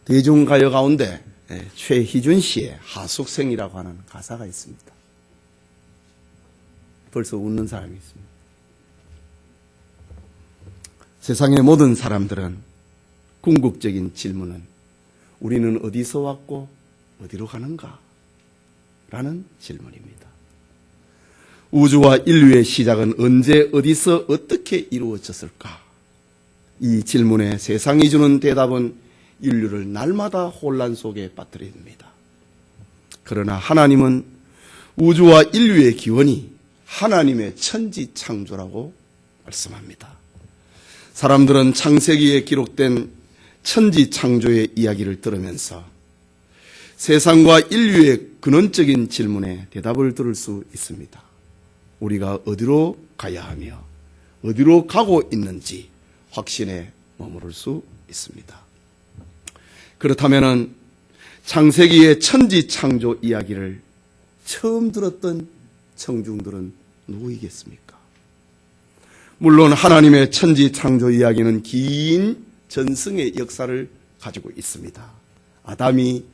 대중가요 가운데 최희준 씨의 하숙생이라고 하는 가사가 있습니다. 벌써 웃는 사람이 있습니다. 세상의 모든 사람들은 궁극적인 질문은 우리는 어디서 왔고 어디로 가는가? 라는 질문입니다. 우주와 인류의 시작은 언제 어디서 어떻게 이루어졌을까? 이 질문에 세상이 주는 대답은 인류를 날마다 혼란 속에 빠뜨립니다. 그러나 하나님은 우주와 인류의 기원이 하나님의 천지창조라고 말씀합니다. 사람들은 창세기에 기록된 천지창조의 이야기를 들으면서 세상과 인류의 근원적인 질문에 대답을 들을 수 있습니다. 우리가 어디로 가야 하며 어디로 가고 있는지 확신에 머무를 수 있습니다. 그렇다면 창세기의 천지창조 이야기를 처음 들었던 청중들은 누구이겠습니까? 물론 하나님의 천지창조 이야기는 긴 전승의 역사를 가지고 있습니다. 아담이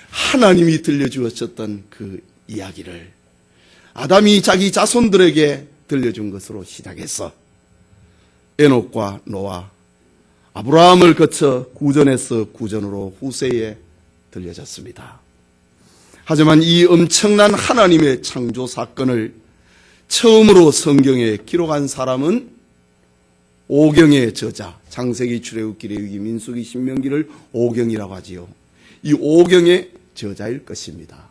하나님이 들려주었던 그 이야기를 아담이 자기 자손들에게 들려준 것으로 시작해서 에녹과 노아, 아브라함을 거쳐 구전에서 구전으로 후세에 들려졌습니다. 하지만 이 엄청난 하나님의 창조 사건을 처음으로 성경에 기록한 사람은 오경의 저자, 창세기, 출애굽기, 레위기, 민수기, 신명기를 오경이라고 하지요. 이 오경의 저자일 것입니다.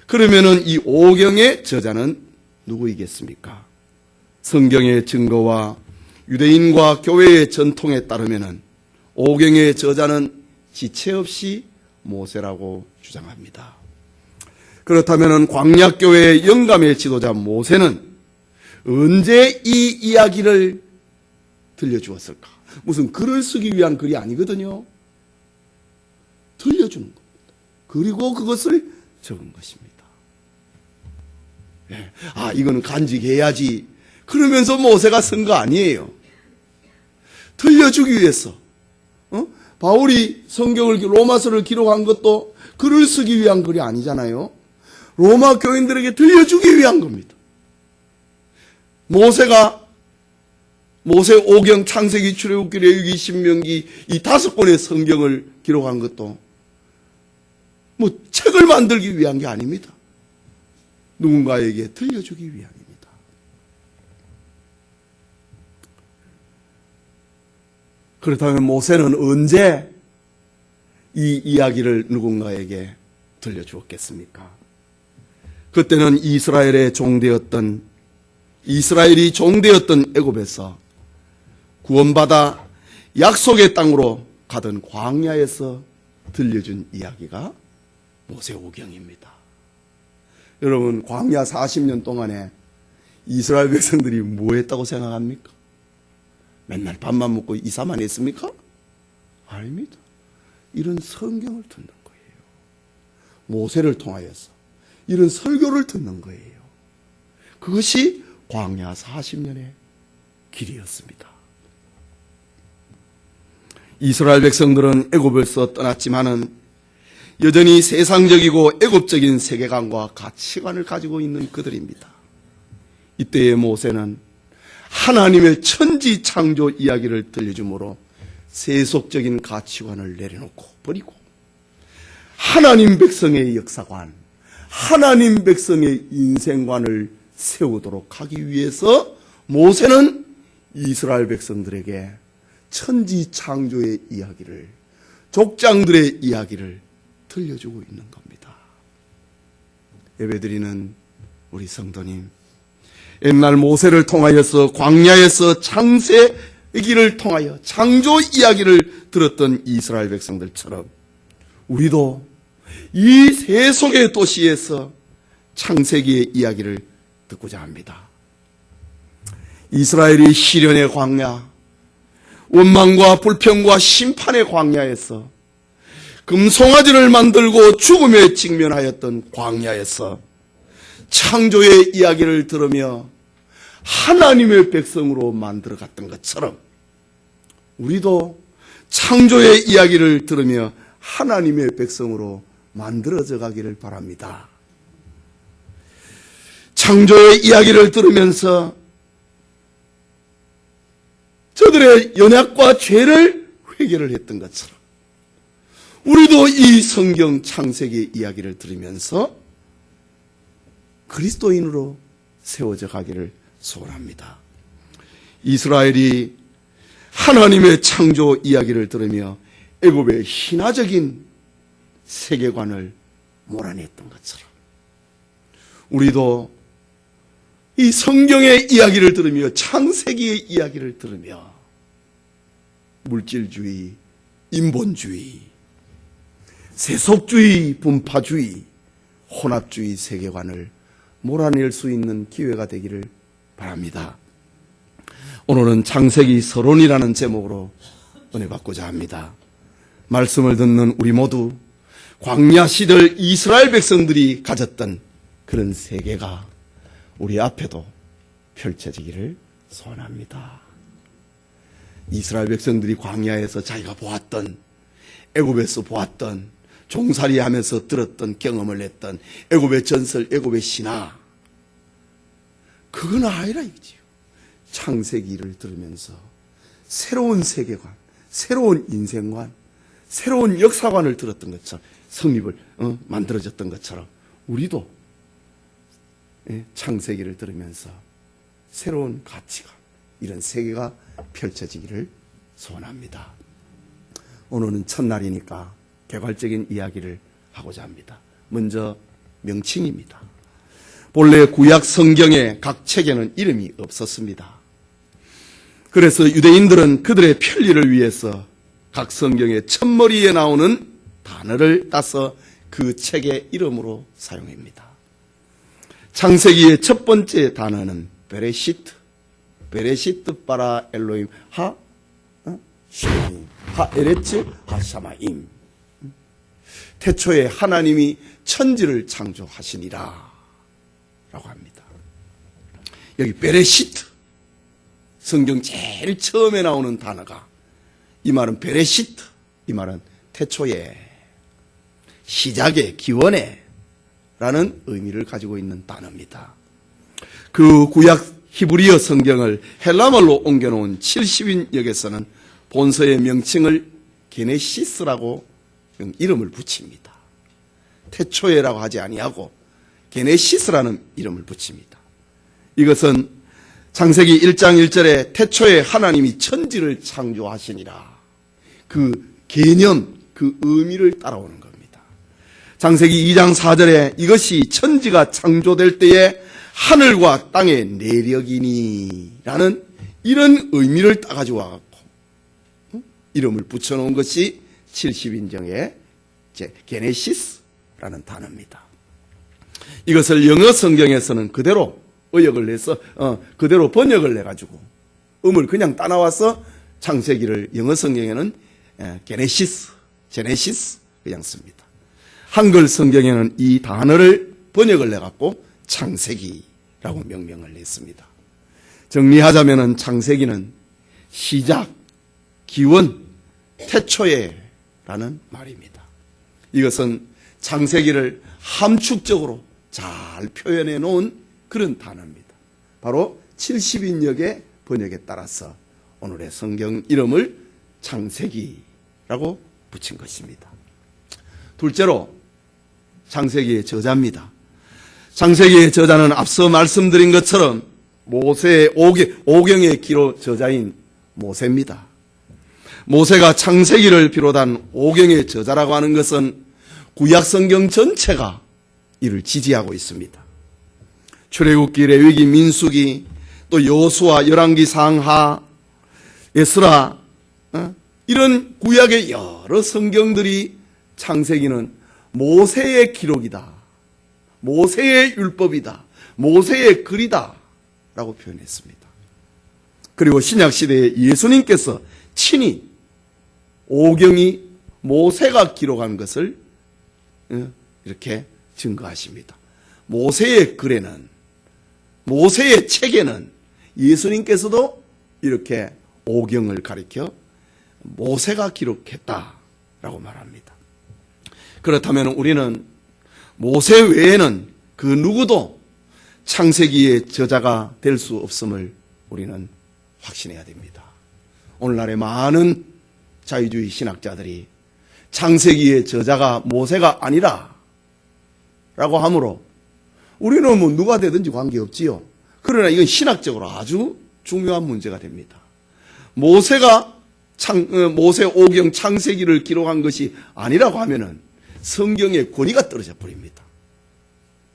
그러면은 이 오경의 저자는 누구이겠습니까? 성경의 증거와 유대인과 교회의 전통에 따르면은 오경의 저자는 지체 없이 모세라고 주장합니다. 그렇다면은 광야교회의 영감의 지도자 모세는 언제 이 이야기를 들려주었을까? 무슨 글을 쓰기 위한 글이 아니거든요. 들려주는 겁니다. 그리고 그것을 적은 것입니다. 예. 이거는 간직해야지. 그러면서 모세가 쓴 거 아니에요. 들려주기 위해서. 바울이 성경을, 로마서를 기록한 것도 글을 쓰기 위한 글이 아니잖아요. 로마 교인들에게 들려주기 위한 겁니다. 모세 오경, 창세기, 출애굽기, 레위기, 신명기 이 5권의 성경을 기록한 것도 책을 만들기 위한 게 아닙니다. 누군가에게 들려주기 위함입니다. 그렇다면 모세는 언제 이 이야기를 누군가에게 들려주었겠습니까? 그때는 이스라엘이 종되었던 애굽에서 구원받아 약속의 땅으로 가던 광야에서 들려준 이야기가 모세오경입니다. 여러분, 광야 40년 동안에 이스라엘 백성들이 뭐 했다고 생각합니까? 맨날 밥만 먹고 이사만 했습니까? 아닙니다. 이런 성경을 듣는 거예요. 모세를 통하여서 이런 설교를 듣는 거예요. 그것이 광야 40년의 길이었습니다. 이스라엘 백성들은 애굽에서 떠났지만은 여전히 세상적이고 애굽적인 세계관과 가치관을 가지고 있는 그들입니다. 이때의 모세는 하나님의 천지 창조 이야기를 들려주므로 세속적인 가치관을 내려놓고 버리고 하나님 백성의 역사관, 하나님 백성의 인생관을 세우도록 하기 위해서 모세는 이스라엘 백성들에게 천지 창조의 이야기를, 족장들의 이야기를 들려주고 있는 겁니다. 예배드리는 우리 성도님, 옛날 모세를 통하여서 광야에서 창세기를 통하여 창조 이야기를 들었던 이스라엘 백성들처럼 우리도 이 세속의 도시에서 창세기의 이야기를 듣고자 합니다. 이스라엘이 시련의 광야, 원망과 불평과 심판의 광야에서 금송아지를 만들고 죽음에 직면하였던 광야에서 창조의 이야기를 들으며 하나님의 백성으로 만들어갔던 것처럼 우리도 창조의 이야기를 들으며 하나님의 백성으로 만들어져 가기를 바랍니다. 창조의 이야기를 들으면서 저들의 연약과 죄를 회개를 했던 것처럼 우리도 이 성경 창세기 이야기를 들으면서 그리스도인으로 세워져 가기를 소원합니다. 이스라엘이 하나님의 창조 이야기를 들으며 애굽의 신화적인 세계관을 몰아냈던 것처럼 우리도 이 성경의 이야기를 들으며 창세기의 이야기를 들으며 물질주의, 인본주의, 세속주의, 분파주의, 혼합주의 세계관을 몰아낼 수 있는 기회가 되기를 바랍니다. 오늘은 창세기 서론이라는 제목으로 은혜 받고자 합니다. 말씀을 듣는 우리 모두 광야 시절 이스라엘 백성들이 가졌던 그런 세계가 우리 앞에도 펼쳐지기를 소원합니다. 이스라엘 백성들이 광야에서 자기가 보았던, 애굽에서 보았던, 종살이하면서 들었던, 경험을 했던 애굽의 전설, 애굽의 신화, 그건 아니라 이거지요. 창세기를 들으면서 새로운 세계관, 새로운 인생관, 새로운 역사관을 들었던 것처럼, 성립을 만들어졌던 것처럼 우리도 창세기를 들으면서 새로운 가치관, 이런 세계가 펼쳐지기를 소원합니다. 오늘은 첫날이니까 개괄적인 이야기를 하고자 합니다. 먼저 명칭입니다. 본래 구약 성경에 각 책에는 이름이 없었습니다. 그래서 유대인들은 그들의 편리를 위해서 각 성경의 첫머리에 나오는 단어를 따서 그 책의 이름으로 사용합니다. 창세기의 첫 번째 단어는 베레시트, 베레시트 바라 엘로임 하 샤마임, 하 에레츠 하 샤마임. 태초에 하나님이 천지를 창조하시니라 라고 합니다. 여기 베레시트, 성경 제일 처음에 나오는 단어가, 이 말은 베레시트, 이 말은 태초에, 시작에, 기원에 라는 의미를 가지고 있는 단어입니다. 그 구약 히브리어 성경을 헬라말로 옮겨놓은 70인역에서는 본서의 명칭을 게네시스라고 이름을 붙입니다. 태초에라고 하지 아니하고 게네시스라는 이름을 붙입니다. 이것은 창세기 1장 1절에 태초에 하나님이 천지를 창조하시니라, 그 개념, 그 의미를 따라오는 겁니다. 창세기 2장 4절에 이것이 천지가 창조될 때에 하늘과 땅의 내력이니 라는 이런 의미를 따가지고 와갖고 이름을 붙여놓은 것이 70인정의 게네시스라는 단어입니다. 이것을 영어 성경에서는 그대로 의역을 내서 그대로 번역을 해가지고 음을 그냥 따라와서 창세기를 영어 성경에는 게네시스, 제네시스 그냥 씁니다. 한글 성경에는 이 단어를 번역을 해갖고 창세기라고 명명을 했습니다. 정리하자면은 창세기는 시작, 기원, 태초에라는 말입니다. 이것은 창세기를 함축적으로 잘 표현해 놓은 그런 단어입니다. 바로 70인역의 번역에 따라서 오늘의 성경 이름을 창세기라고 붙인 것입니다. 둘째로 창세기의 저자입니다. 창세기의 저자는 앞서 말씀드린 것처럼 모세의 오경의 기록 저자인 모세입니다. 모세가 창세기를 비롯한 오경의 저자라고 하는 것은 구약성경 전체가 이를 지지하고 있습니다. 출애굽기, 레위기, 민수기, 또 여호수아, 열왕기, 상하, 에스라, 이런 구약의 여러 성경들이 창세기는 모세의 기록이다, 모세의 율법이다, 모세의 글이다 라고 표현했습니다. 그리고 신약시대에 예수님께서 친히 오경이 모세가 기록한 것을 이렇게 증거하십니다. 모세의 글에는, 모세의 책에는 예수님께서도 이렇게 오경을 가리켜 모세가 기록했다라고 말합니다. 그렇다면 우리는 모세 외에는 그 누구도 창세기의 저자가 될 수 없음을 우리는 확신해야 됩니다. 오늘날의 많은 자유주의 신학자들이 창세기의 저자가 모세가 아니라 라고 하므로 우리는 뭐 누가 되든지 관계없지요. 그러나 이건 신학적으로 아주 중요한 문제가 됩니다. 모세 5경 창세기를 기록한 것이 아니라고 하면은 성경의 권위가 떨어져 버립니다.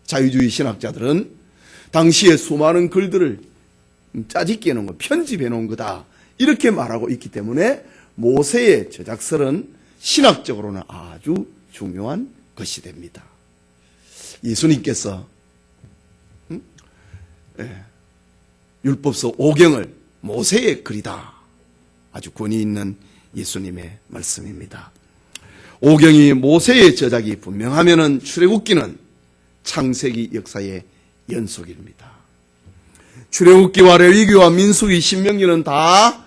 자유주의 신학자들은 당시에 수많은 글들을 짜집게 해놓은 거, 편집해 놓은 거다, 이렇게 말하고 있기 때문에 모세의 저작설은 신학적으로는 아주 중요한 것이 됩니다. 예수님께서 율법서 5경을 모세의 글이다, 아주 권위 있는 예수님의 말씀입니다. 5경이 모세의 저작이 분명하면은 출애굽기는 창세기 역사의 연속입니다. 출애굽기와 레위기와 민수기, 신명기는 다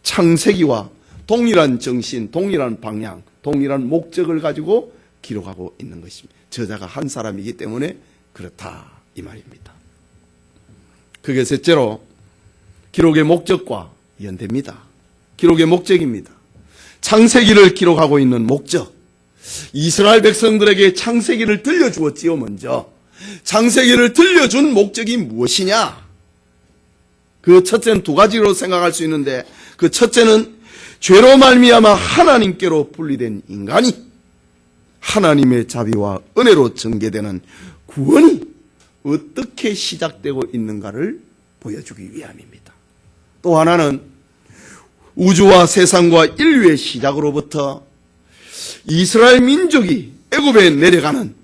창세기와 동일한 정신, 동일한 방향, 동일한 목적을 가지고 기록하고 있는 것입니다. 저자가 한 사람이기 때문에 그렇다, 이 말입니다. 그게 셋째로 기록의 목적과 연대입니다. 기록의 목적입니다. 창세기를 기록하고 있는 목적, 이스라엘 백성들에게 창세기를 들려주었지요. 먼저 창세기를 들려준 목적이 무엇이냐? 그 첫째는 두 가지로 생각할 수 있는데, 그 첫째는 죄로 말미암아 하나님께로 분리된 인간이 하나님의 자비와 은혜로 전개되는 구원이 어떻게 시작되고 있는가를 보여주기 위함입니다. 또 하나는 우주와 세상과 인류의 시작으로부터 이스라엘 민족이 애굽에 내려가는,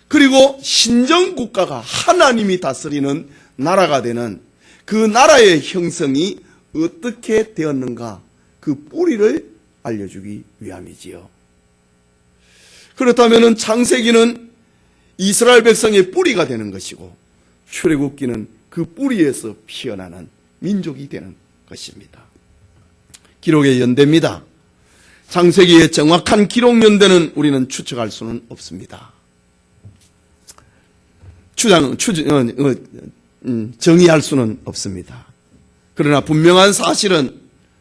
그리고 신정국가가 하나님이 다스리는 나라가 되는 그 나라의 형성이 어떻게 되었는가, 그 뿌리를 알려주기 위함이지요. 그렇다면 창세기는 이스라엘 백성의 뿌리가 되는 것이고, 출애굽기는 그 뿌리에서 피어나는 민족이 되는 것입니다. 기록의 연대입니다. 창세기의 정확한 기록 연대는 우리는 추측할 수는 없습니다. 정의할 수는 없습니다. 그러나 분명한 사실은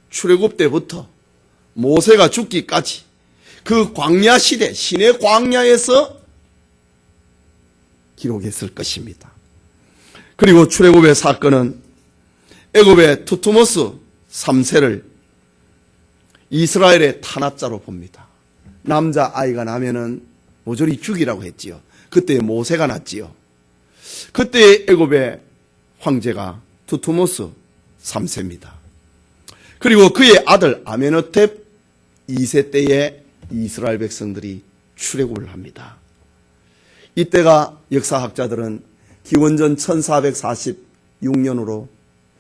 출애굽 때부터 모세가 죽기까지 그 광야 시대, 신의 광야에서 기록했을 것입니다. 그리고 출애굽의 사건은 애굽의 투투모스 3세를 이스라엘의 탄압자로 봅니다. 남자 아이가 나면은 모조리 죽이라고 했지요. 그때 모세가 났지요. 그때 애굽의 황제가 투투모스 3세입니다. 그리고 그의 아들 아메노텝 2세 때에 이스라엘 백성들이 출애굽을 합니다. 이때가 역사학자들은 기원전 1446년으로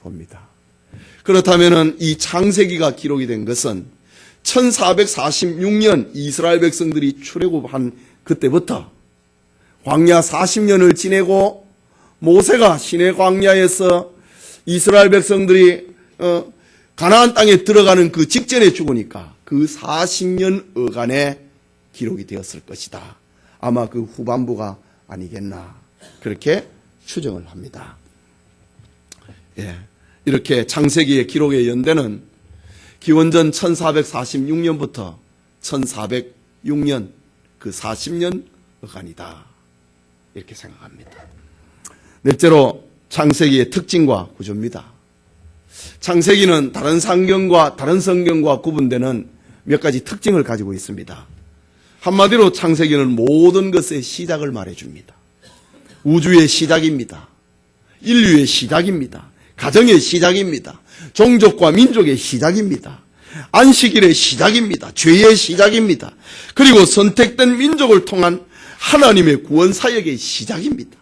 봅니다. 그렇다면 이 창세기가 기록이 된 것은 1446년 이스라엘 백성들이 출애굽한 그때부터 광야 40년을 지내고 모세가 시내 광야에서 이스라엘 백성들이 가나안 땅에 들어가는 그 직전에 죽으니까 그 40년 어간에 기록이 되었을 것이다. 아마 그 후반부가 아니겠나, 그렇게 추정을 합니다. 이렇게 창세기의 기록의 연대는 기원전 1446년부터 1406년 그 40년 어간이다, 이렇게 생각합니다. 넷째로 창세기의 특징과 구조입니다. 창세기는 다른 성경과 구분되는 몇 가지 특징을 가지고 있습니다. 한마디로 창세기는 모든 것의 시작을 말해줍니다. 우주의 시작입니다. 인류의 시작입니다. 가정의 시작입니다. 종족과 민족의 시작입니다. 안식일의 시작입니다. 죄의 시작입니다. 그리고 선택된 민족을 통한 하나님의 구원 사역의 시작입니다.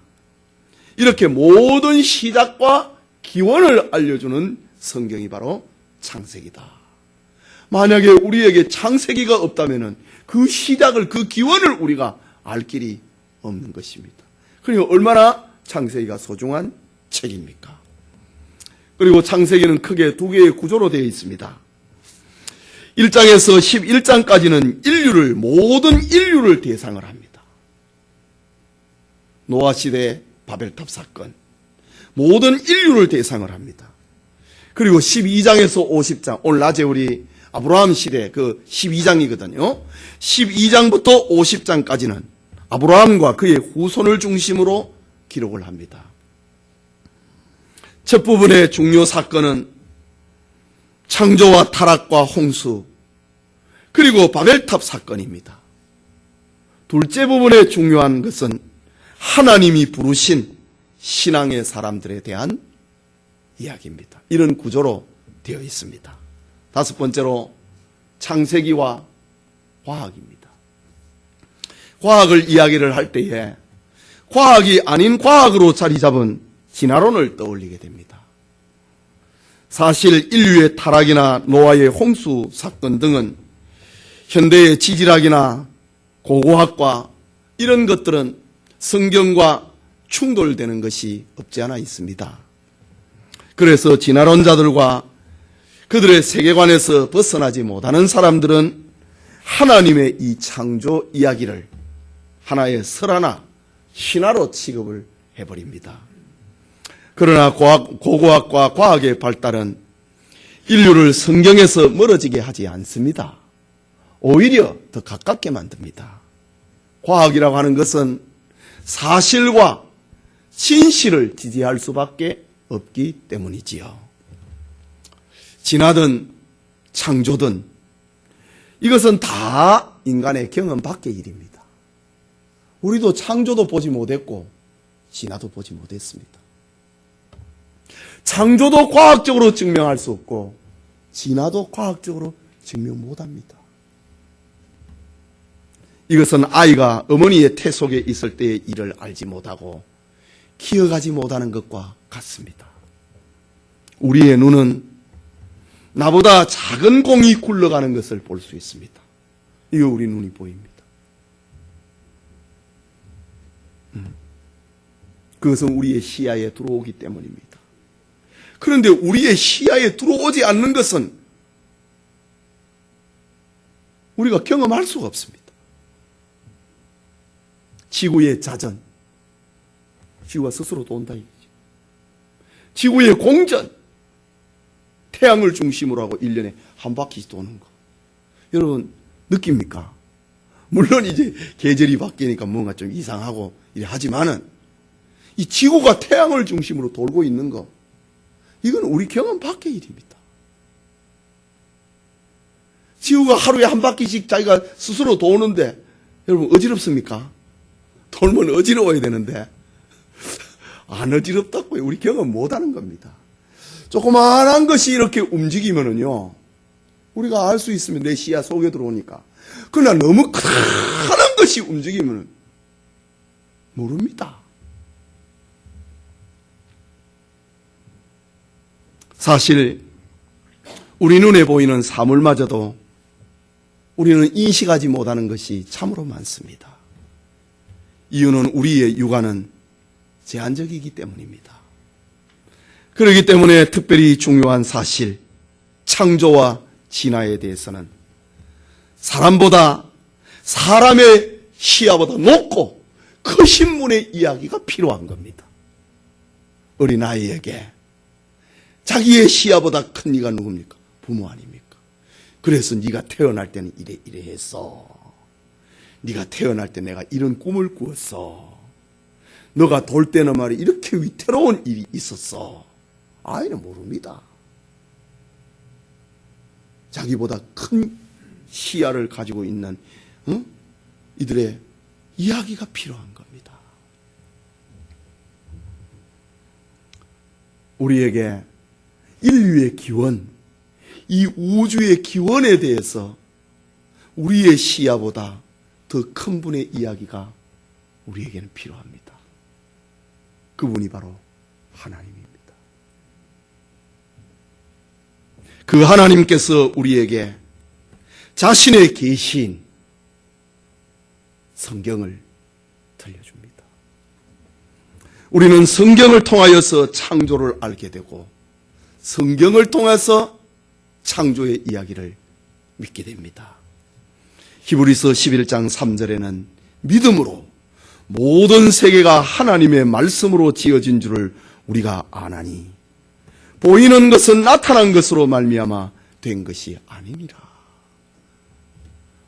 이렇게 모든 시작과 기원을 알려주는 성경이 바로 창세기다. 만약에 우리에게 창세기가 없다면 그 시작을, 그 기원을 우리가 알 길이 없는 것입니다. 그리고 얼마나 창세기가 소중한 책입니까? 그리고 창세기는 크게 두 개의 구조로 되어 있습니다. 1장에서 11장까지는 모든 인류를 대상을 합니다. 노아 시대 바벨탑 사건, 모든 인류를 대상을 합니다. 그리고 12장에서 50장, 오늘 낮에 우리 아브라함 시대 그 12장이거든요. 12장부터 50장까지는 아브라함과 그의 후손을 중심으로 기록을 합니다. 첫 부분의 중요 사건은 창조와 타락과 홍수, 그리고 바벨탑 사건입니다. 둘째 부분의 중요한 것은 하나님이 부르신 신앙의 사람들에 대한 이야기입니다. 이런 구조로 되어 있습니다. 다섯 번째로 창세기와 과학입니다. 과학을 이야기를 할 때에 과학이 아닌 과학으로 자리 잡은 진화론을 떠올리게 됩니다. 사실 인류의 타락이나 노아의 홍수 사건 등은 현대의 지질학이나 고고학과 이런 것들은 성경과 충돌되는 것이 없지 않아 있습니다. 그래서 진화론자들과 그들의 세계관에서 벗어나지 못하는 사람들은 하나님의 이 창조 이야기를 하나의 설화나 신화로 취급을 해버립니다. 그러나 고고학과 과학의 발달은 인류를 성경에서 멀어지게 하지 않습니다. 오히려 더 가깝게 만듭니다. 과학이라고 하는 것은 사실과 진실을 지지할 수밖에 없기 때문이지요. 진화든 창조든 이것은 다 인간의 경험 밖의 일입니다. 우리도 창조도 보지 못했고 진화도 보지 못했습니다. 창조도 과학적으로 증명할 수 없고 진화도 과학적으로 증명 못합니다. 이것은 아이가 어머니의 태 속에 있을 때의 일을 알지 못하고 기억하지 못하는 것과 같습니다. 우리의 눈은 나보다 작은 공이 굴러가는 것을 볼 수 있습니다. 이거 우리 눈이 보입니다. 그것은 우리의 시야에 들어오기 때문입니다. 그런데 우리의 시야에 들어오지 않는 것은 우리가 경험할 수가 없습니다. 지구의 자전, 지구가 스스로 돈다 이거죠. 지구의 공전, 태양을 중심으로 하고 1년에 한 바퀴씩 도는 거. 여러분 느낍니까? 물론 이제 계절이 바뀌니까 뭔가 좀 이상하고 이래 하지만은 이 지구가 태양을 중심으로 돌고 있는 거, 이건 우리 경험 밖의 일입니다. 지구가 하루에 한 바퀴씩 자기가 스스로 도는데 여러분 어지럽습니까? 돌면 어지러워야 되는데 안 어지럽다고요. 우리 경험 못하는 겁니다. 조그마한 것이 이렇게 움직이면은요, 우리가 알 수 있으면 내 시야 속에 들어오니까. 그러나 너무 큰 것이 움직이면 모릅니다. 사실 우리 눈에 보이는 사물마저도 우리는 인식하지 못하는 것이 참으로 많습니다. 이유는 우리의 육안은 제한적이기 때문입니다. 그렇기 때문에 특별히 중요한 사실, 창조와 진화에 대해서는 사람보다, 사람의 시야보다 높고 크신 분의 이야기가 필요한 겁니다. 어린아이에게 자기의 시야보다 큰 네가 누굽니까? 부모 아닙니까? 그래서 네가 태어날 때는 이래 했어. 네가 태어날 때 내가 이런 꿈을 꾸었어. 너가 돌 때는 말이야 이렇게 위태로운 일이 있었어. 아이는 모릅니다. 자기보다 큰 시야를 가지고 있는 이들의 이야기가 필요한 겁니다. 우리에게 인류의 기원, 이 우주의 기원에 대해서 우리의 시야보다 더 큰 분의 이야기가 우리에게는 필요합니다. 그분이 바로 하나님입니다. 그 하나님께서 우리에게 자신의 계시인 성경을 들려줍니다. 우리는 성경을 통하여서 창조를 알게 되고 성경을 통해서 창조의 이야기를 믿게 됩니다. 히브리서 11장 3절에는 믿음으로 모든 세계가 하나님의 말씀으로 지어진 줄을 우리가 아나니 보이는 것은 나타난 것으로 말미암아 된 것이 아니니라.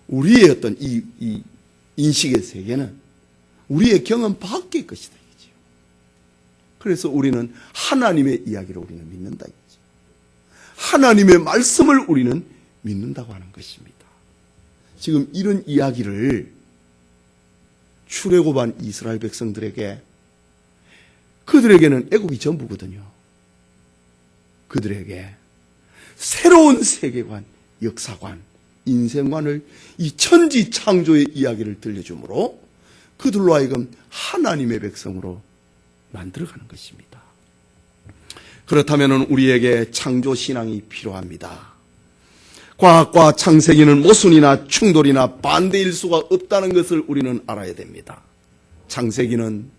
우리의 어떤 이 인식의 세계는 우리의 경험 밖의 것이다. 이거죠. 그래서 우리는 하나님의 이야기를 우리는 믿는다. 이거죠. 하나님의 말씀을 우리는 믿는다고 하는 것입니다. 지금 이런 이야기를 출애굽한 이스라엘 백성들에게, 그들에게는 애굽이 전부거든요. 그들에게 새로운 세계관, 역사관, 인생관을, 이 천지 창조의 이야기를 들려주므로 그들로 하여금 하나님의 백성으로 만들어가는 것입니다. 그렇다면 우리에게 창조신앙이 필요합니다. 과학과 창세기는 모순이나 충돌이나 반대일 수가 없다는 것을 우리는 알아야 됩니다. 창세기는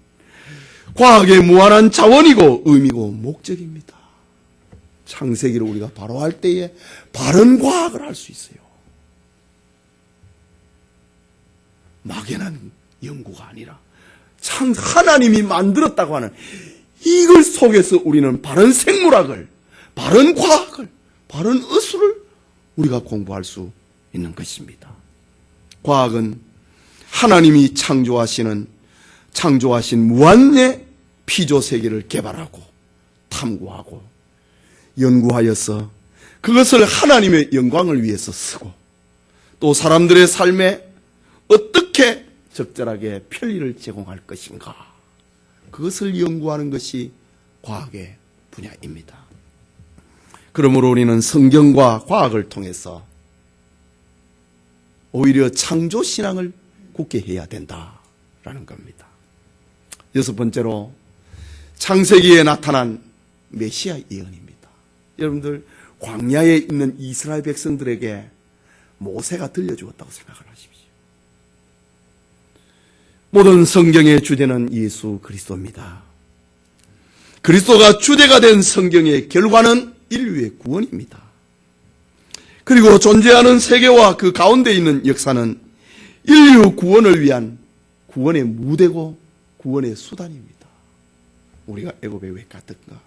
과학의 무한한 자원이고 의미고 목적입니다. 창세기를 우리가 바로 할 때에 바른 과학을 할 수 있어요. 막연한 연구가 아니라 하나님이 만들었다고 하는 이걸 속에서 우리는 바른 생물학을, 바른 과학을, 바른 의술을 우리가 공부할 수 있는 것입니다. 과학은 하나님이 창조하신 무한의 피조 세계를 개발하고 탐구하고 연구하여서 그것을 하나님의 영광을 위해서 쓰고 또 사람들의 삶에 어떻게 적절하게 편리를 제공할 것인가, 그것을 연구하는 것이 과학의 분야입니다. 그러므로 우리는 성경과 과학을 통해서 오히려 창조신앙을 굳게 해야 된다라는 겁니다. 여섯 번째로 창세기에 나타난 메시아 예언입니다. 여러분들, 광야에 있는 이스라엘 백성들에게 모세가 들려주었다고 생각을 하십시오. 모든 성경의 주제는 예수 그리스도입니다. 그리스도가 주제가 된 성경의 결과는 인류의 구원입니다. 그리고 존재하는 세계와 그 가운데 있는 역사는 인류 구원을 위한 구원의 무대고 구원의 수단입니다. 우리가 애굽에 왜 갔던가?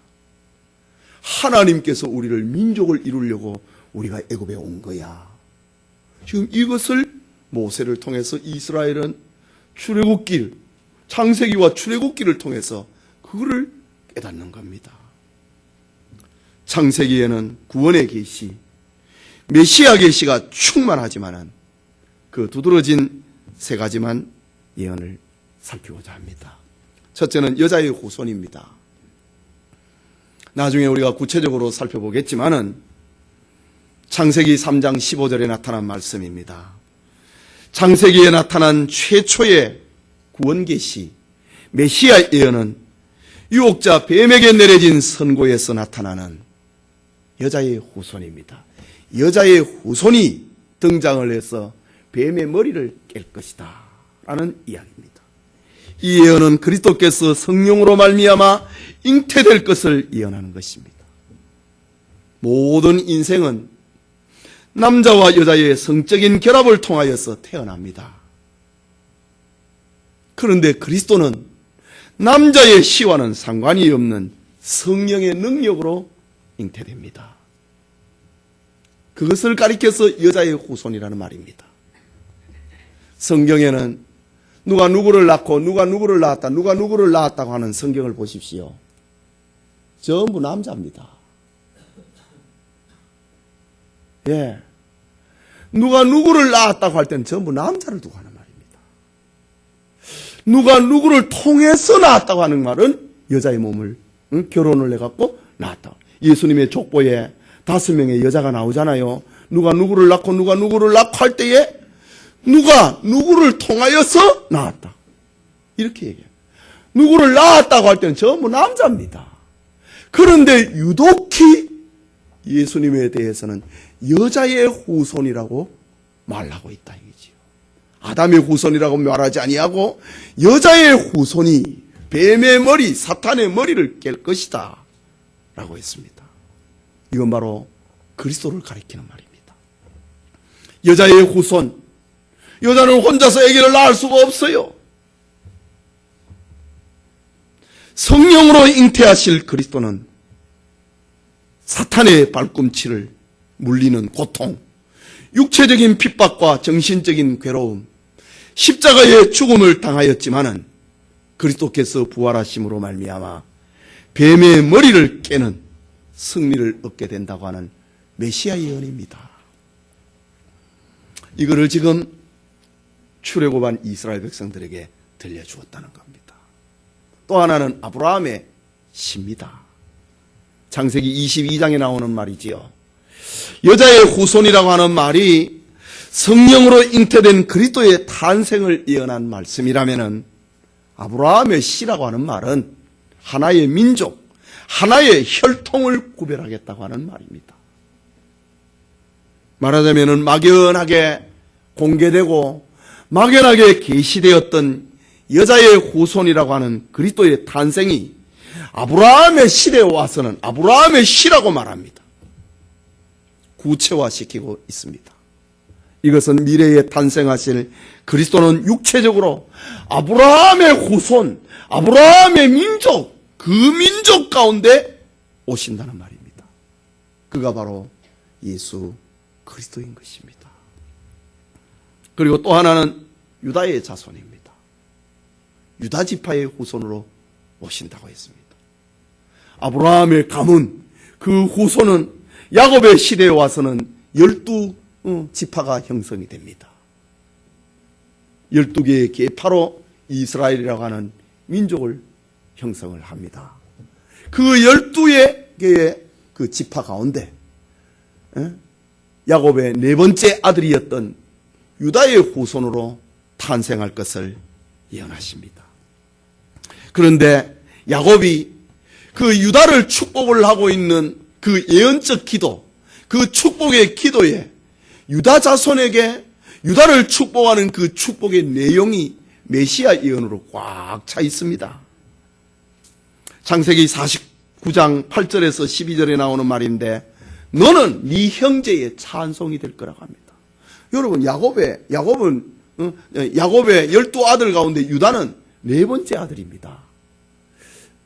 하나님께서 우리를 민족을 이루려고 우리가 애굽에 온 거야. 지금 이것을 모세를 통해서 이스라엘은 출애굽길, 창세기와 출애굽기를 통해서 그거를 깨닫는 겁니다. 창세기에는 구원의 계시, 메시아 계시가 충만하지만은 그 두드러진 세 가지만 예언을 살피고자 합니다. 첫째는 여자의 후손입니다. 나중에 우리가 구체적으로 살펴보겠지만은 창세기 3장 15절에 나타난 말씀입니다. 창세기에 나타난 최초의 구원 계시, 메시아 예언은 유혹자 뱀에게 내려진 선고에서 나타나는 여자의 후손입니다. 여자의 후손이 등장을 해서 뱀의 머리를 깰 것이다 라는 이야기입니다. 이 예언은 그리스도께서 성령으로 말미암아 잉태될 것을 예언하는 것입니다. 모든 인생은 남자와 여자의 성적인 결합을 통하여서 태어납니다. 그런데 그리스도는 남자의 씨와는 상관이 없는 성령의 능력으로 잉태됩니다. 그것을 가리켜서 여자의 후손이라는 말입니다. 성경에는 누가 누구를 낳고 누가 누구를 낳았다, 누가 누구를 낳았다고 하는 성경을 보십시오. 전부 남자입니다. 예. 누가 누구를 낳았다고 할 때는 전부 남자를 두고 하는 말입니다. 누가 누구를 통해서 낳았다고 하는 말은 여자의 몸을 결혼을 해갖고 낳았다. 예수님의 족보에 5명의 여자가 나오잖아요. 누가 누구를 낳고 누가 누구를 낳고 할 때에 누가 누구를 통하여서 낳았다. 이렇게 얘기해요. 누구를 낳았다고 할 때는 전부 남자입니다. 그런데 유독히 예수님에 대해서는 여자의 후손이라고 말하고 있다 이거지요. 아담의 후손이라고 말하지 아니하고 여자의 후손이 뱀의 머리, 사탄의 머리를 깰 것이다 라고 했습니다. 이건 바로 그리스도를 가리키는 말입니다. 여자의 후손, 여자는 혼자서 아기를 낳을 수가 없어요. 성령으로 잉태하실 그리스도는 사탄의 발꿈치를 물리는 고통, 육체적인 핍박과 정신적인 괴로움, 십자가의 죽음을 당하였지만은 그리스도께서 부활하심으로 말미암아 뱀의 머리를 깨는 승리를 얻게 된다고 하는 메시아 예언입니다. 이거를 지금 출애굽한 이스라엘 백성들에게 들려주었다는 겁니다. 또 하나는 아브라함의 시입니다. 창세기 22장에 나오는 말이지요. 여자의 후손이라고 하는 말이 성령으로 잉태된 그리스도의 탄생을 예언한 말씀이라면은 아브라함의 씨라고 하는 말은 하나의 민족, 하나의 혈통을 구별하겠다고 하는 말입니다. 말하자면은 막연하게 공개되고 막연하게 계시되었던 여자의 후손이라고 하는 그리스도의 탄생이 아브라함의 시대에 와서는 아브라함의 씨라고 말합니다. 구체화시키고 있습니다. 이것은 미래에 탄생하실 그리스도는 육체적으로 아브라함의 후손, 아브라함의 민족, 그 민족 가운데 오신다는 말입니다. 그가 바로 예수 그리스도인 것입니다. 그리고 또 하나는 유다의 자손입니다. 유다 지파의 후손으로 오신다고 했습니다. 아브라함의 가문, 그 후손은 야곱의 시대에 와서는 12지파가 형성이 됩니다. 12개의 계파로 이스라엘이라고 하는 민족을 형성을 합니다. 그 12개의 그 지파 가운데 야곱의 네 번째 아들이었던 유다의 후손으로 탄생할 것을 예언하십니다. 그런데 야곱이 그 유다를 축복을 하고 있는 그 예언적 기도, 그 축복의 기도에 유다 자손에게 유다를 축복하는 그 축복의 내용이 메시아 예언으로 꽉 차 있습니다. 창세기 49장 8절에서 12절에 나오는 말인데 너는 네 형제의 찬송이 될 거라고 합니다. 여러분 야곱은 12아들 가운데 유다는 네 번째 아들입니다.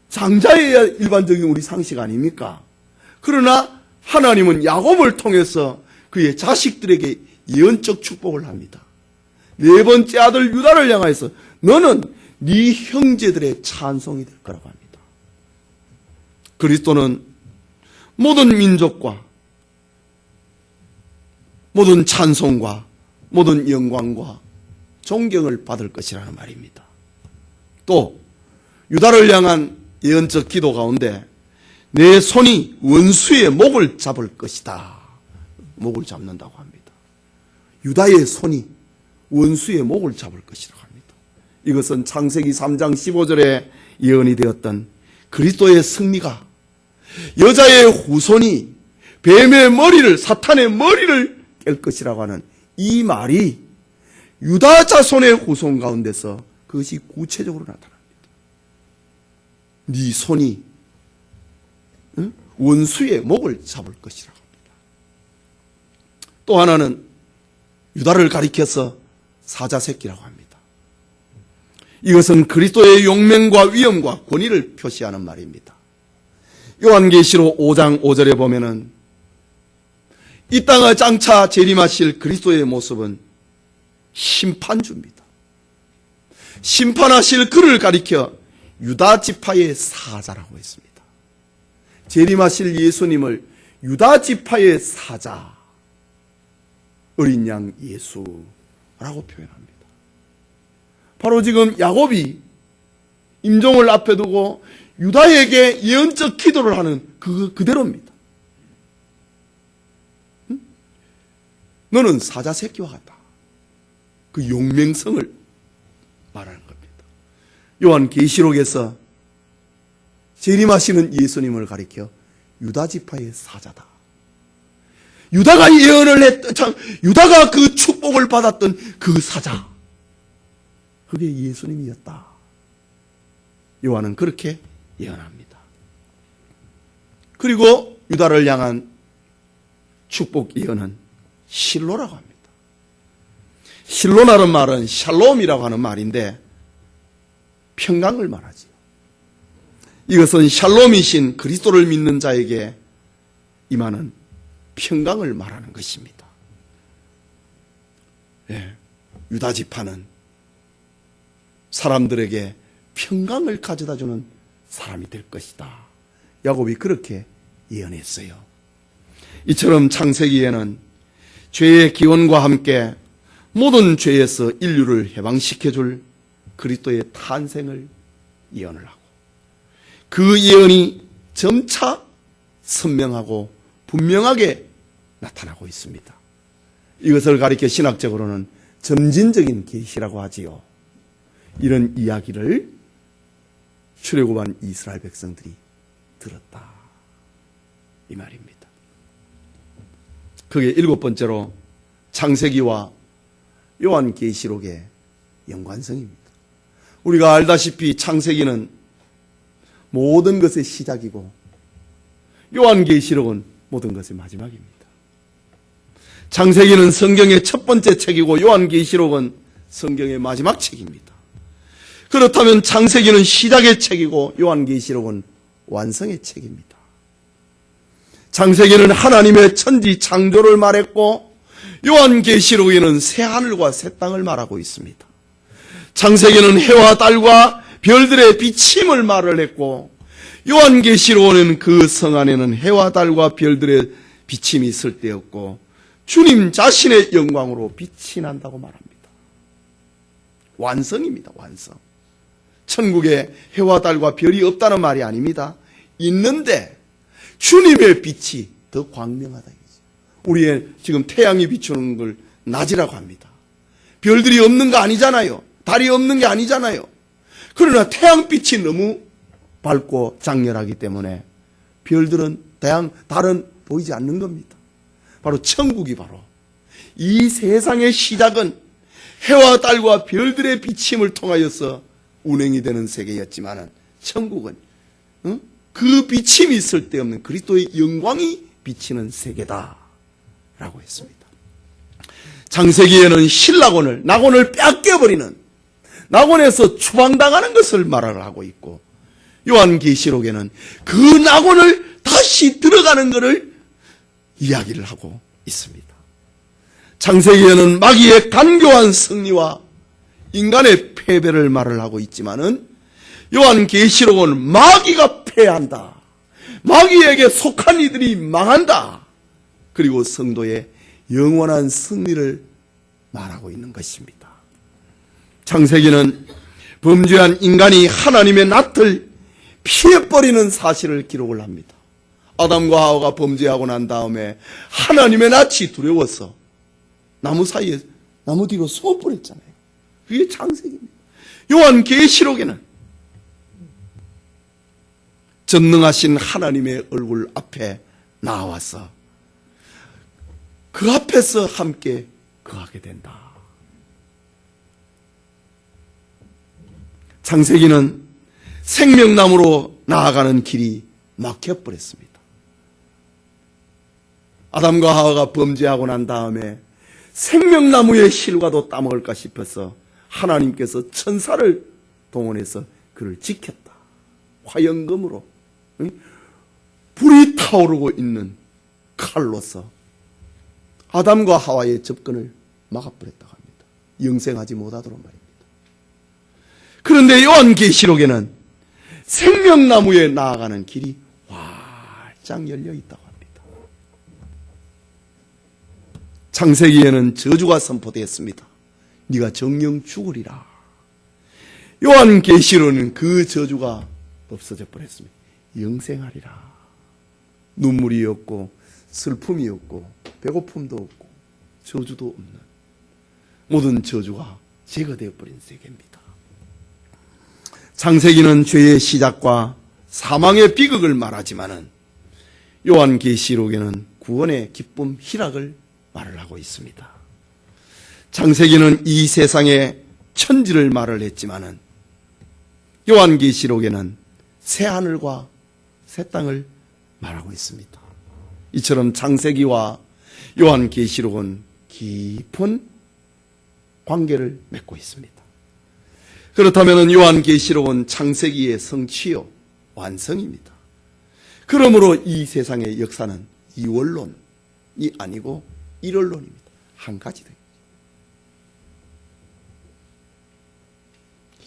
장자여야 일반적인 우리 상식 아닙니까? 그러나 하나님은 야곱을 통해서 그의 자식들에게 예언적 축복을 합니다. 네 번째 아들 유다를 향하여서 너는 네 형제들의 찬송이 될 거라고 합니다. 그리스도는 모든 민족과 모든 찬송과 모든 영광과 존경을 받을 것이라는 말입니다. 또 유다를 향한 예언적 기도 가운데 내 손이 원수의 목을 잡을 것이다. 목을 잡는다고 합니다. 유다의 손이 원수의 목을 잡을 것이라고 합니다. 이것은 창세기 3장 15절에 예언이 되었던 그리스도의 승리가 여자의 후손이 뱀의 머리를, 사탄의 머리를 깰 것이라고 하는 이 말이 유다 자손의 후손 가운데서 그것이 구체적으로 나타납니다. 네 손이 원수의 목을 잡을 것이라고 합니다. 또 하나는 유다를 가리켜서 사자새끼라고 합니다. 이것은 그리스도의 용맹과 위엄과 권위를 표시하는 말입니다. 요한계시록 5장 5절에 보면은 이 땅을 장차 재림하실 그리스도의 모습은 심판주입니다. 심판하실 그를 가리켜 유다 지파의 사자라고 했습니다. 재림하실 예수님을 유다 지파의 사자, 어린 양 예수라고 표현합니다. 바로 지금 야곱이 임종을 앞에 두고 유다에게 예언적 기도를 하는 그대로입니다. 너는 사자 새끼와 같다. 그 용맹성을 말하는 겁니다. 요한계시록에서 재림하시는 예수님을 가리켜 유다 지파의 사자다. 유다가 예언을 했던, 유다가 그 축복을 받았던 그 사자, 그게 예수님이었다. 요한은 그렇게 예언합니다. 그리고 유다를 향한 축복 예언은 실로라고 합니다. 실로라는 말은 샬롬이라고 하는 말인데 평강을 말하지요. 이것은 샬롬이신 그리스도를 믿는 자에게 임하는 평강을 말하는 것입니다. 예, 유다 지파는 사람들에게 평강을 가져다주는 사람이 될 것이다. 야곱이 그렇게 예언했어요. 이처럼 창세기에는 죄의 기원과 함께 모든 죄에서 인류를 해방시켜줄 그리스도의 탄생을 예언을 하고 그 예언이 점차 선명하고 분명하게 나타나고 있습니다. 이것을 가리켜 신학적으로는 점진적인 계시라고 하지요. 이런 이야기를 출애굽한 이스라엘 백성들이 들었다, 이 말입니다. 그게 7번째로 창세기와 요한계시록의 연관성입니다. 우리가 알다시피 창세기는 모든 것의 시작이고 요한계시록은 모든 것의 마지막입니다. 창세기는 성경의 첫 번째 책이고 요한계시록은 성경의 마지막 책입니다. 그렇다면 창세기는 시작의 책이고 요한계시록은 완성의 책입니다. 창세기는 하나님의 천지 창조를 말했고 요한계시록에는 새하늘과 새 땅을 말하고 있습니다. 창세기는 해와 달과 별들의 비침을 말을 했고 요한계시록은 그 성 안에는 해와 달과 별들의 비침이 있을 때였고 주님 자신의 영광으로 빛이 난다고 말합니다. 완성입니다. 완성. 천국에 해와 달과 별이 없다는 말이 아닙니다. 있는데 주님의 빛이 더 광명하다. 우리의 지금 태양이 비추는 걸 낮이라고 합니다. 별들이 없는 거 아니잖아요. 달이 없는 게 아니잖아요. 그러나 태양빛이 너무 밝고 장렬하기 때문에 별들은 달은 보이지 않는 겁니다. 바로 천국이 바로 이 세상의 시작은 해와 달과 별들의 비침을 통하여서 운행이 되는 세계였지만 천국은 그 비침이 있을 데 없는 그리스도의 영광이 비치는 세계다라고 했습니다. 창세기에는 신라곤을 낙원을 뺏겨버리는 낙원에서 추방당하는 것을 말하고 있고 요한계시록에는 그 낙원을 다시 들어가는 것을 이야기를 하고 있습니다. 창세기에는 마귀의 간교한 승리와 인간의 패배를 말을 하고 있지만은 요한계시록은 마귀가 패한다. 마귀에게 속한 이들이 망한다. 그리고 성도의 영원한 승리를 말하고 있는 것입니다. 창세기는 범죄한 인간이 하나님의 낯을 피해버리는 사실을 기록을 합니다. 아담과 하와가 범죄하고 난 다음에 하나님의 낯이 두려워서 나무 사이에 나무 뒤로 숨어버렸잖아요. 그게 창세기입니다. 요한계시록에는 전능하신 하나님의 얼굴 앞에 나와서 그 앞에서 함께 거하게 된다. 창세기는 생명나무로 나아가는 길이 막혀버렸습니다. 아담과 하와가 범죄하고 난 다음에 생명나무의 실과도 따먹을까 싶어서 하나님께서 천사를 동원해서 그를 지켰다. 화영금으로 불이 타오르고 있는 칼로서 아담과 하와의 접근을 막아버렸다고 합니다. 영생하지 못하도록 말입니다. 그런데 요한계시록에는 생명나무에 나아가는 길이 활짝 열려 있다고 합니다. 창세기에는 저주가 선포되었습니다. 네가 정령 죽으리라. 요한계시록은 그 저주가 없어져 버렸습니다. 영생하리라. 눈물이 없고 슬픔이 없고 배고픔도 없고 저주도 없는 모든 저주가 제거되어 버린 세계입니다. 창세기는 죄의 시작과 사망의 비극을 말하지만은 요한계시록에는 구원의 기쁨 희락을 말을 하고 있습니다. 창세기는 이 세상의 천지를 말을 했지만은 요한계시록에는 새 하늘과 새 땅을 말하고 있습니다. 이처럼 창세기와 요한계시록은 깊은 관계를 맺고 있습니다. 그렇다면 요한계시록은 창세기의 성취요, 완성입니다. 그러므로 이 세상의 역사는 이원론이 아니고 일원론입니다. 한 가지 됩니다.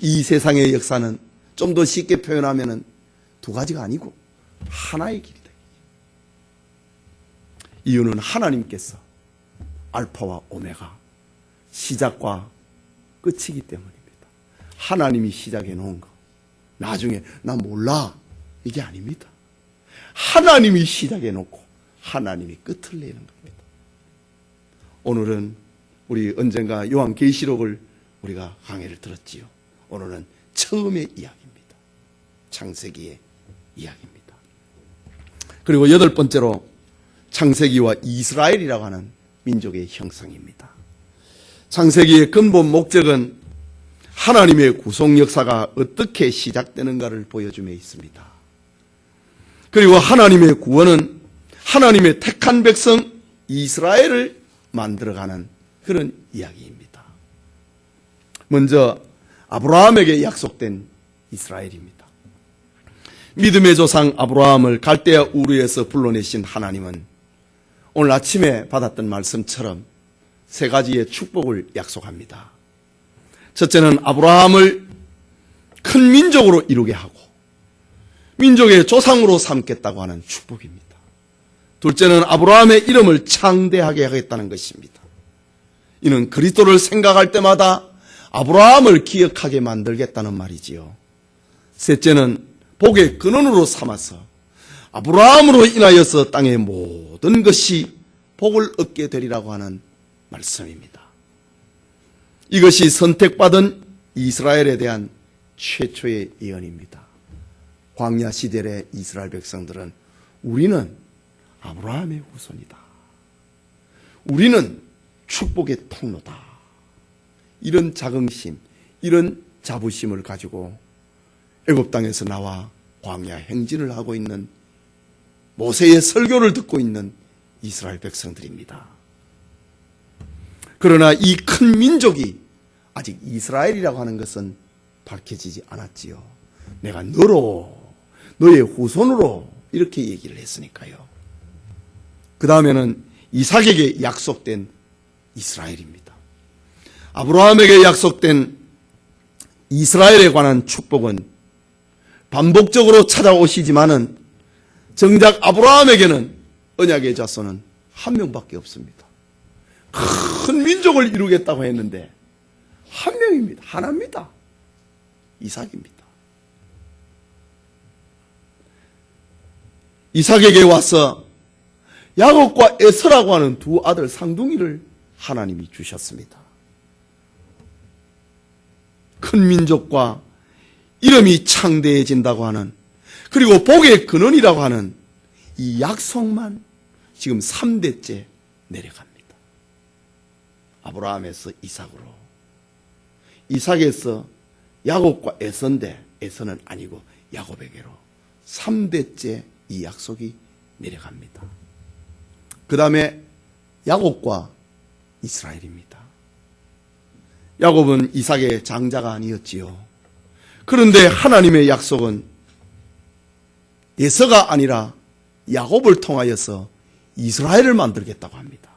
이 세상의 역사는 좀 더 쉽게 표현하면 두 가지가 아니고 하나의 길이다. 이유는 하나님께서 알파와 오메가, 시작과 끝이기 때문입니다. 하나님이 시작해 놓은 거, 나중에 나 몰라, 이게 아닙니다. 하나님이 시작해 놓고 하나님이 끝을 내는 겁니다. 오늘은 우리 언젠가 요한계시록을 우리가 강해를 들었지요. 오늘은 처음의 이야기입니다. 창세기의 이야기입니다. 그리고 8번째로 창세기와 이스라엘이라고 하는 민족의 형성입니다. 창세기의 근본 목적은 하나님의 구속 역사가 어떻게 시작되는가를 보여줌에 있습니다. 그리고 하나님의 구원은 하나님의 택한 백성 이스라엘을 만들어가는 그런 이야기입니다. 먼저 아브라함에게 약속된 이스라엘입니다. 믿음의 조상 아브라함을 갈대아 우르에서 불러내신 하나님은 오늘 아침에 받았던 말씀처럼 세 가지의 축복을 약속합니다. 첫째는 아브라함을 큰 민족으로 이루게 하고 민족의 조상으로 삼겠다고 하는 축복입니다. 둘째는 아브라함의 이름을 창대하게 하겠다는 것입니다. 이는 그리스도를 생각할 때마다 아브라함을 기억하게 만들겠다는 말이지요. 셋째는 복의 근원으로 삼아서 아브라함으로 인하여서 땅의 모든 것이 복을 얻게 되리라고 하는 말씀입니다. 이것이 선택받은 이스라엘에 대한 최초의 예언입니다. 광야 시대의 이스라엘 백성들은 우리는 아브라함의 후손이다. 우리는 축복의 통로다. 이런 자긍심, 이런 자부심을 가지고 애굽 땅에서 나와 광야 행진을 하고 있는 모세의 설교를 듣고 있는 이스라엘 백성들입니다. 그러나 이 큰 민족이 아직 이스라엘이라고 하는 것은 밝혀지지 않았지요. 내가 너로, 너의 후손으로 이렇게 얘기를 했으니까요. 그 다음에는 이삭에게 약속된 이스라엘입니다. 아브라함에게 약속된 이스라엘에 관한 축복은 반복적으로 찾아오시지만은 정작 아브라함에게는 언약의 자손은 한 명밖에 없습니다. 큰 민족을 이루겠다고 했는데 한 명입니다. 하나입니다. 이삭입니다. 이삭에게 와서 야곱과 에서라고 하는 두 아들 쌍둥이를 하나님이 주셨습니다. 큰 민족과 이름이 창대해진다고 하는, 그리고 복의 근원이라고 하는 이 약속만 지금 3대째 내려갑니다. 아브라함에서 이삭으로, 이삭에서 야곱과 에서인데 에서는 아니고 야곱에게로 3대째 이 약속이 내려갑니다. 그 다음에 야곱과 이스라엘입니다. 야곱은 이삭의 장자가 아니었지요. 그런데 하나님의 약속은 에서가 아니라 야곱을 통하여서 이스라엘을 만들겠다고 합니다.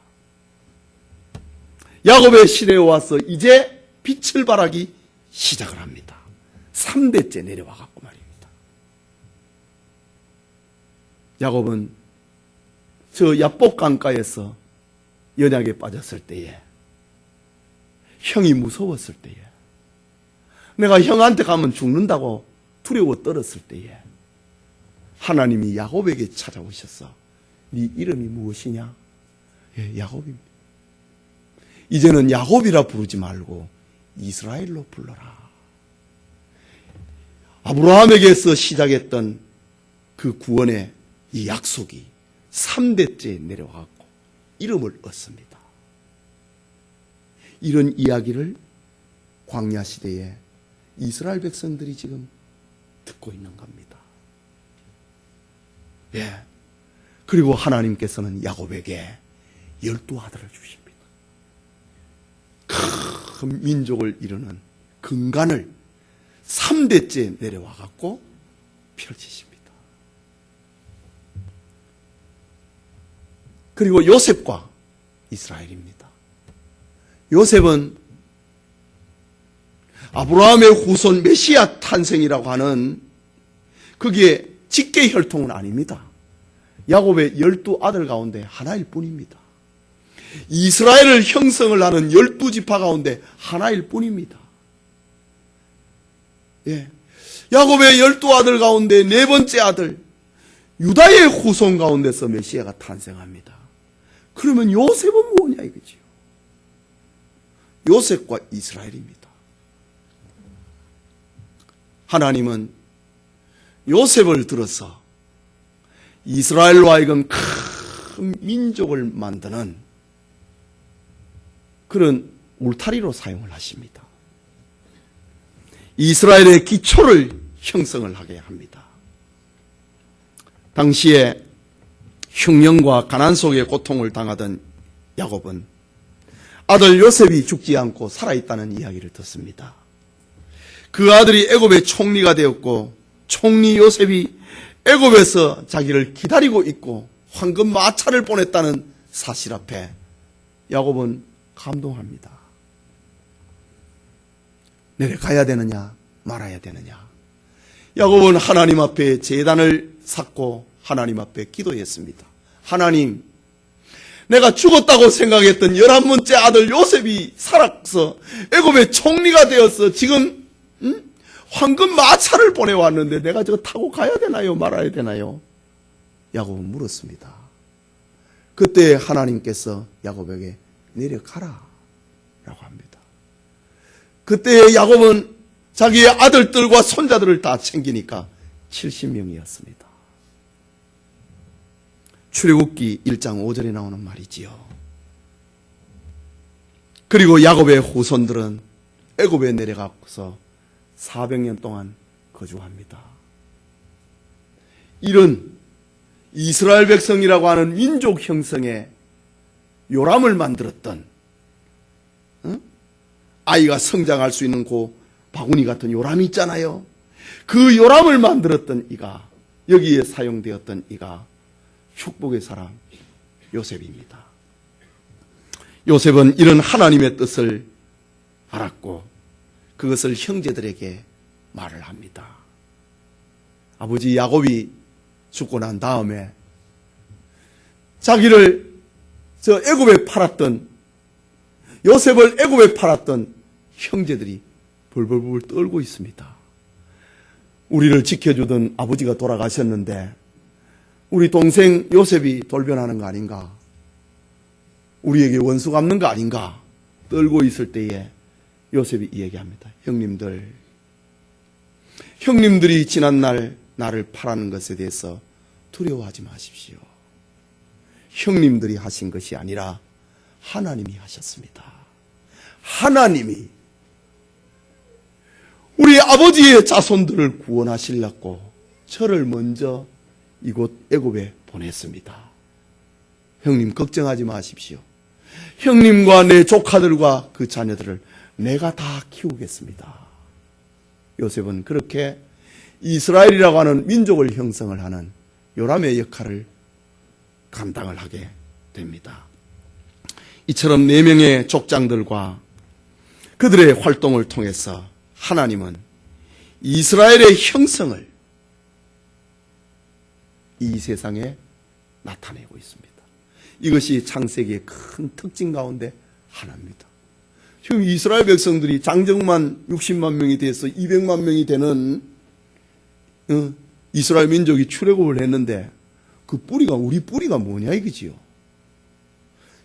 야곱의 시대에 와서 이제 빛을 발하기 시작을 합니다. 3대째 내려와 갖고 말입니다. 야곱은 저 야복 강가에서 연약에 빠졌을 때에, 형이 무서웠을 때에, 내가 형한테 가면 죽는다고 두려워 떨었을 때에 하나님이 야곱에게 찾아오셔서 네 이름이 무엇이냐? 예, 야곱입니다. 이제는 야곱이라 부르지 말고 이스라엘로 불러라. 아브라함에게서 시작했던 그 구원의 이 약속이 3대째 내려와갖고 이름을 얻습니다. 이런 이야기를 광야 시대에 이스라엘 백성들이 지금 듣고 있는 겁니다. 예. 그리고 하나님께서는 야곱에게 12 아들을 주십니다. 큰 민족을 이루는 근간을 3대째 내려와 갖고 펼치십니다. 그리고 요셉과 이스라엘입니다. 요셉은 아브라함의 후손 메시아 탄생이라고 하는 그게 직계 혈통은 아닙니다. 야곱의 12아들 가운데 하나일 뿐입니다. 이스라엘을 형성을 하는 12지파 가운데 하나일 뿐입니다. 예. 야곱의 12아들 가운데 네 번째 아들 유다의 후손 가운데서 메시아가 탄생합니다. 그러면 요셉은 뭐냐 이거지요. 요셉과 이스라엘입니다. 하나님은 요셉을 들어서 이스라엘로 하여금 큰 민족을 만드는 그런 울타리로 사용을 하십니다. 이스라엘의 기초를 형성을 하게 합니다. 당시에 흉년과 가난 속의 고통을 당하던 야곱은 아들 요셉이 죽지 않고 살아있다는 이야기를 듣습니다. 그 아들이 애굽의 총리가 되었고 총리 요셉이 애굽에서 자기를 기다리고 있고 황금 마차를 보냈다는 사실 앞에 야곱은 감동합니다. 내려가야 되느냐 말아야 되느냐. 야곱은 하나님 앞에 제단을 쌓고 하나님 앞에 기도했습니다. 하나님, 내가 죽었다고 생각했던 11번째 아들 요셉이 살아서 애굽의 총리가 되어서 지금 황금 마차를 보내왔는데 내가 저거 타고 가야 되나요 말아야 되나요? 야곱은 물었습니다. 그때 하나님께서 야곱에게 내려가라 라고 합니다. 그때 야곱은 자기의 아들들과 손자들을 다 챙기니까 70명이었습니다. 출애굽기 1장 5절에 나오는 말이지요. 그리고 야곱의 후손들은 애굽에 내려가서 400년 동안 거주합니다. 이런 이스라엘 백성이라고 하는 민족 형성에 요람을 만들었던 아이가 성장할 수 있는 그 바구니 같은 요람이 있잖아요. 그 요람을 만들었던 이가, 여기에 사용되었던 이가 축복의 사람 요셉입니다. 요셉은 이런 하나님의 뜻을 알았고 그것을 형제들에게 말을 합니다. 아버지 야곱이 죽고 난 다음에 자기를 저 애굽에 팔았던, 요셉을 애굽에 팔았던 형제들이 벌벌벌 떨고 있습니다. 우리를 지켜주던 아버지가 돌아가셨는데 우리 동생 요셉이 돌변하는 거 아닌가, 우리에게 원수 갚는 거 아닌가 떨고 있을 때에 요셉이 이야기합니다. 형님들이 지난날 나를 팔아는 것에 대해서 두려워하지 마십시오. 형님들이 하신 것이 아니라 하나님이 하셨습니다. 하나님이 우리 아버지의 자손들을 구원하시려고 저를 먼저 이곳 애굽에 보냈습니다. 형님 걱정하지 마십시오. 형님과 내 조카들과 그 자녀들을 내가 다 키우겠습니다. 요셉은 그렇게 이스라엘이라고 하는 민족을 형성을 하는 요람의 역할을 감당을 하게 됩니다. 이처럼 4명의 족장들과 그들의 활동을 통해서 하나님은 이스라엘의 형성을 이 세상에 나타내고 있습니다. 이것이 창세기의 큰 특징 가운데 하나입니다. 지금 이스라엘 백성들이 장정만 60만 명이 돼서 200만 명이 되는 이스라엘 민족이 출애굽을 했는데 그 뿌리가, 우리 뿌리가 뭐냐 이거지요.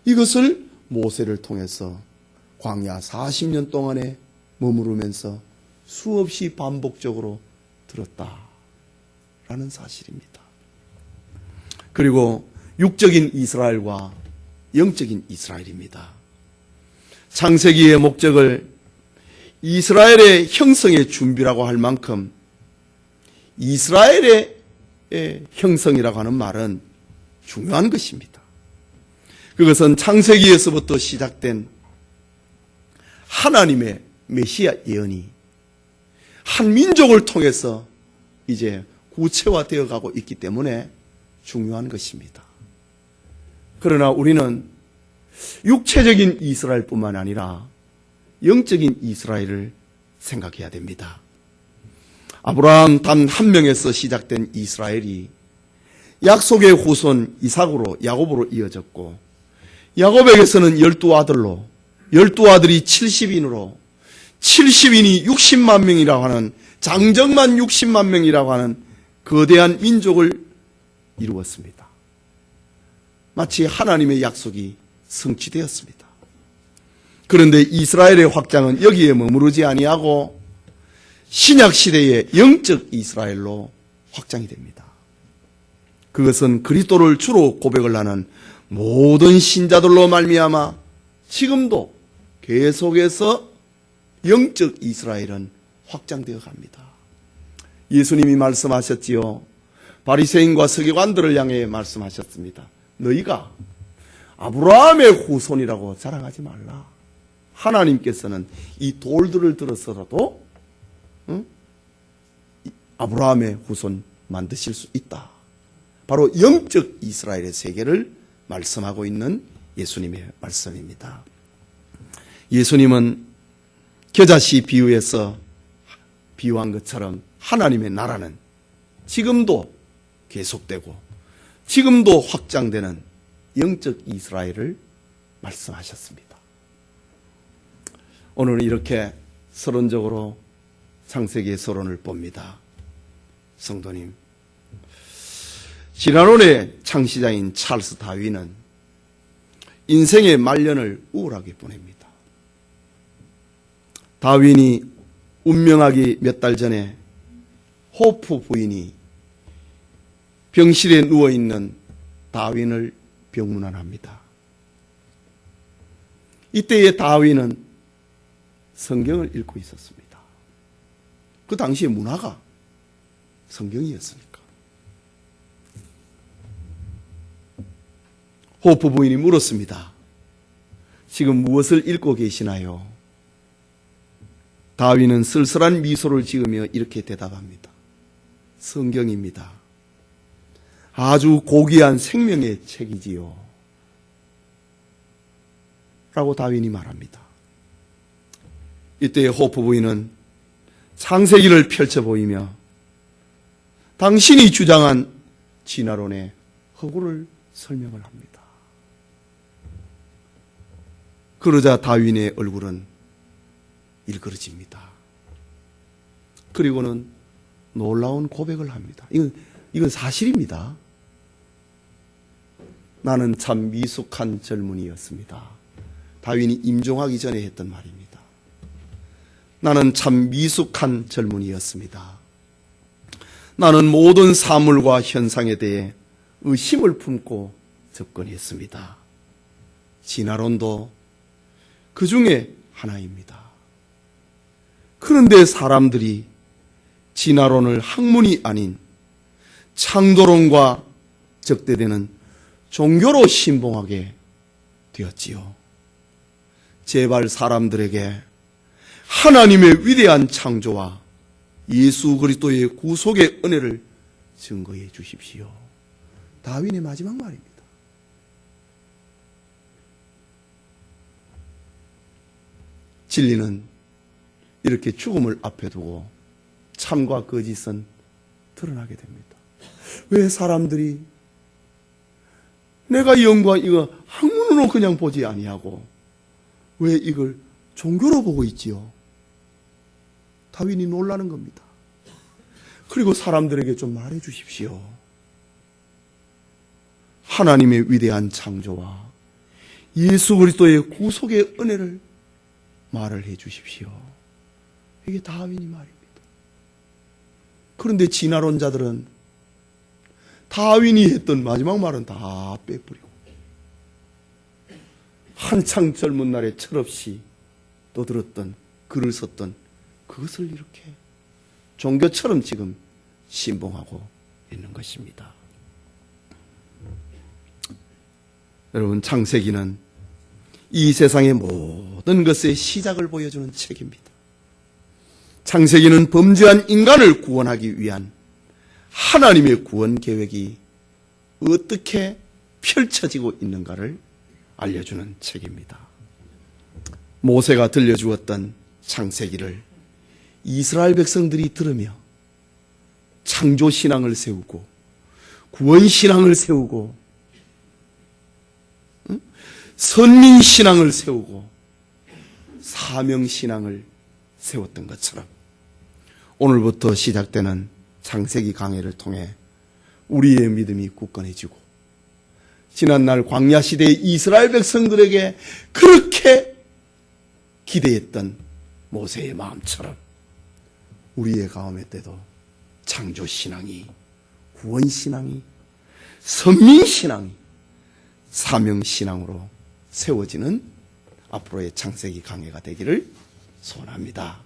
이것을 모세를 통해서 광야 40년 동안에 머무르면서 수없이 반복적으로 들었다라는 사실입니다. 그리고 육적인 이스라엘과 영적인 이스라엘입니다. 창세기의 목적을 이스라엘의 형성의 준비라고 할 만큼 이스라엘의 형성이라고 하는 말은 중요한 것입니다. 그것은 창세기에서부터 시작된 하나님의 메시아 예언이 한 민족을 통해서 이제 구체화되어 가고 있기 때문에 중요한 것입니다. 그러나 우리는 육체적인 이스라엘뿐만 아니라 영적인 이스라엘을 생각해야 됩니다. 아브라함 단 한 명에서 시작된 이스라엘이 약속의 후손 이삭으로 야곱으로 이어졌고, 야곱에게서는 12아들로 12아들이 70인으로 70인이 60만 명이라고 하는, 장정만 60만 명이라고 하는 거대한 민족을 이루었습니다. 마치 하나님의 약속이 성취되었습니다. 그런데 이스라엘의 확장은 여기에 머무르지 아니하고 신약 시대의 영적 이스라엘로 확장이 됩니다. 그것은 그리스도를 주로 고백을 하는 모든 신자들로 말미암아 지금도 계속해서 영적 이스라엘은 확장되어 갑니다. 예수님이 말씀하셨지요. 바리새인과 서기관들을 향해 말씀하셨습니다. 너희가 아브라함의 후손이라고 자랑하지 말라. 하나님께서는 이 돌들을 들어서라도 아브라함의 후손 만드실 수 있다. 바로 영적 이스라엘의 세계를 말씀하고 있는 예수님의 말씀입니다. 예수님은 겨자씨 비유에서 비유한 것처럼 하나님의 나라는 지금도 계속되고 지금도 확장되는 영적 이스라엘을 말씀하셨습니다. 오늘은 이렇게 서론적으로 창세기의 서론을 봅니다. 성도님, 지난원의 창시자인 찰스 다윈은 인생의 말년을 우울하게 보냅니다. 다윈이 운명하기 몇 달 전에 호프 부인이 병실에 누워있는 다윈을 병문안합니다. 이때의 다윈은 성경을 읽고 있었습니다. 그 당시의 문화가 성경이었으니까. 호프 부인이 물었습니다. 지금 무엇을 읽고 계시나요? 다윈은 쓸쓸한 미소를 지으며 이렇게 대답합니다. 성경입니다. 아주 고귀한 생명의 책이지요. 라고 다윈이 말합니다. 이때 호프 부인은 창세기를 펼쳐 보이며 당신이 주장한 진화론의 허구를 설명을 합니다. 그러자 다윈의 얼굴은 일그러집니다. 그리고는 놀라운 고백을 합니다. 이건 사실입니다. 나는 참 미숙한 젊은이였습니다. 다윈이 임종하기 전에 했던 말입니다. 나는 참 미숙한 젊은이였습니다. 나는 모든 사물과 현상에 대해 의심을 품고 접근했습니다. 진화론도 그 중에 하나입니다. 그런데 사람들이 진화론을 학문이 아닌 창조론과 적대되는 종교로 신봉하게 되었지요. 제발 사람들에게 하나님의 위대한 창조와 예수 그리스도의 구속의 은혜를 증거해 주십시오. 다윈의 마지막 말입니다. 진리는 이렇게 죽음을 앞에 두고 참과 거짓은 드러나게 됩니다. 왜 사람들이 내가 영과 이거 학문으로 그냥 보지 아니하고 왜 이걸 종교로 보고 있지요? 다윈이 놀라는 겁니다. 그리고 사람들에게 좀 말해 주십시오. 하나님의 위대한 창조와 예수 그리스도의 구속의 은혜를 말을 해 주십시오. 이게 다윈이 말입니다. 그런데 진화론자들은 다윈이 했던 마지막 말은 다 빼버리고 한창 젊은 날에 철없이 떠들었던 글을 썼던 그것을 이렇게 종교처럼 지금 신봉하고 있는 것입니다. 여러분, 창세기는 이 세상의 모든 것의 시작을 보여주는 책입니다. 창세기는 범죄한 인간을 구원하기 위한 하나님의 구원 계획이 어떻게 펼쳐지고 있는가를 알려주는 책입니다. 모세가 들려주었던 창세기를 이스라엘 백성들이 들으며 창조신앙을 세우고 구원신앙을 세우고 선민신앙을 세우고 사명신앙을 세웠던 것처럼 오늘부터 시작되는 창세기 강해를 통해 우리의 믿음이 굳건해지고 지난날 광야시대의 이스라엘 백성들에게 그렇게 기대했던 모세의 마음처럼 우리의 가운데 때도 창조신앙이, 구원신앙이, 선민신앙이, 사명신앙으로 세워지는 앞으로의 창세기 강해가 되기를 소원합니다.